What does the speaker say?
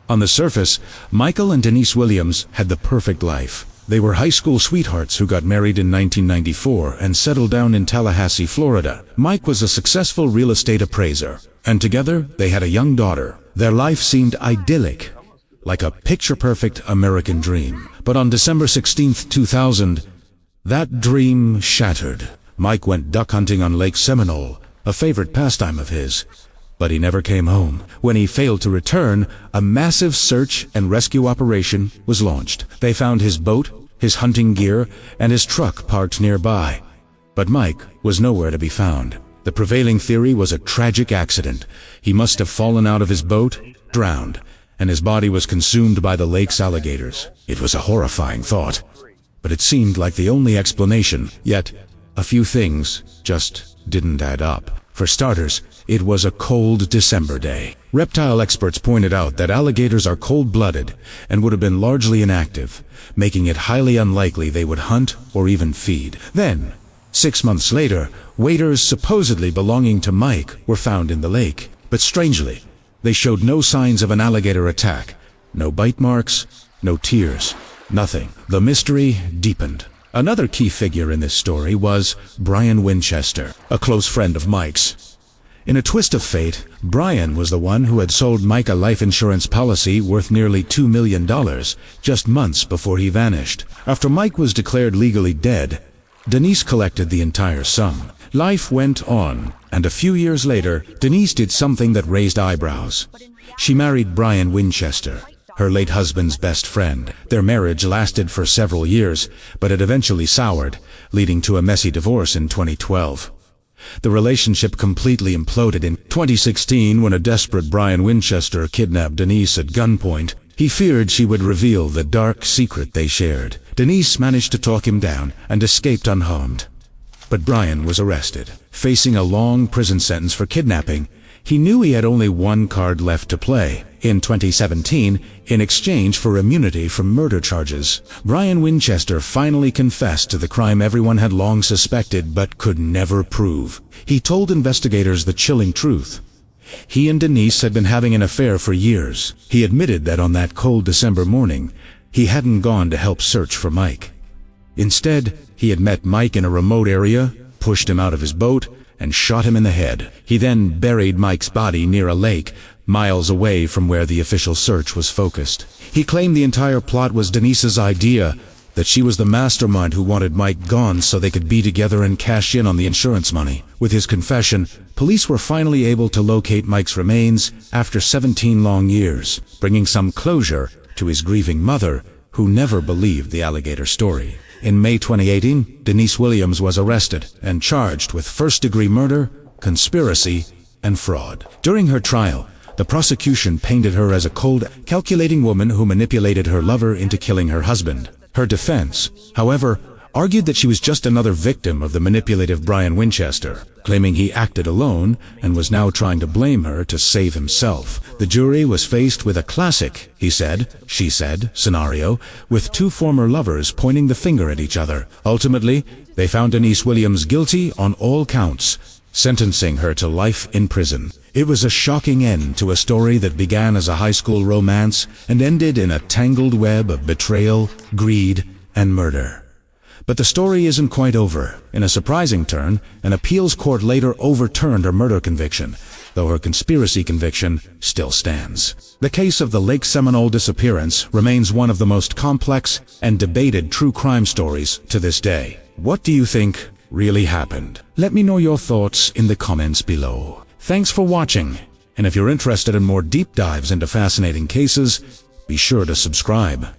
On the surface, Michael and Denise Williams had the perfect life. They were high school sweethearts who got married in 1994 and settled down in Tallahassee, Florida. Mike was a successful real estate appraiser, and together they had a young daughter. Their life seemed idyllic, like a picture-perfect American dream. But on December 16, 2000, that dream shattered. Mike went duck hunting on Lake Seminole, a favorite pastime of his. But he never came home. When he failed to return, a massive search and rescue operation was launched. They found his boat, his hunting gear, and his truck parked nearby. But Mike was nowhere to be found. The prevailing theory was a tragic accident. He must have fallen out of his boat, drowned, and his body was consumed by the lake's alligators. It was a horrifying thought, but it seemed like the only explanation. Yet, a few things just didn't add up. For starters, it was a cold December day. Reptile experts pointed out that alligators are cold-blooded and would have been largely inactive, making it highly unlikely they would hunt or even feed. Then, 6 months later, waders supposedly belonging to Mike were found in the lake. But strangely, they showed no signs of an alligator attack. No bite marks, no tears, nothing. The mystery deepened. Another key figure in this story was Brian Winchester, a close friend of Mike's. In a twist of fate, Brian was the one who had sold Mike a life insurance policy worth nearly $2 million just months before he vanished. After Mike was declared legally dead, Denise collected the entire sum. Life went on, and a few years later, Denise did something that raised eyebrows. She married Brian Winchester, her late husband's best friend. Their marriage lasted for several years, but it eventually soured, leading to a messy divorce in 2012. The relationship completely imploded in 2016 when a desperate Brian Winchester kidnapped Denise at gunpoint. He feared she would reveal the dark secret they shared. Denise managed to talk him down and escaped unharmed. But Brian was arrested, facing a long prison sentence for kidnapping. He knew he had only one card left to play. In 2017, in exchange for immunity from murder charges, Brian Winchester finally confessed to the crime everyone had long suspected but could never prove. He told investigators the chilling truth. He and Denise had been having an affair for years. He admitted that on that cold December morning, he hadn't gone to help search for Mike. Instead, he had met Mike in a remote area, pushed him out of his boat, and shot him in the head. He then buried Mike's body near a lake, miles away from where the official search was focused. He claimed the entire plot was Denise's idea, that she was the mastermind who wanted Mike gone so they could be together and cash in on the insurance money. With his confession, police were finally able to locate Mike's remains after 17 long years, bringing some closure to his grieving mother, who never believed the alligator story. In May 2018, Denise Williams was arrested and charged with first-degree murder, conspiracy, and fraud. During her trial, the prosecution painted her as a cold, calculating woman who manipulated her lover into killing her husband. Her defense, however, argued that she was just another victim of the manipulative Brian Winchester, claiming he acted alone and was now trying to blame her to save himself. The jury was faced with a classic he said, she said scenario, with two former lovers pointing the finger at each other. Ultimately, they found Denise Williams guilty on all counts, sentencing her to life in prison. It was a shocking end to a story that began as a high school romance and ended in a tangled web of betrayal, greed, and murder. But the story isn't quite over. In a surprising turn, an appeals court later overturned her murder conviction, though her conspiracy conviction still stands. The case of the Lake Seminole disappearance remains one of the most complex and debated true crime stories to this day. What do you think really happened? Let me know your thoughts in the comments below. Thanks for watching, and if you're interested in more deep dives into fascinating cases, be sure to subscribe.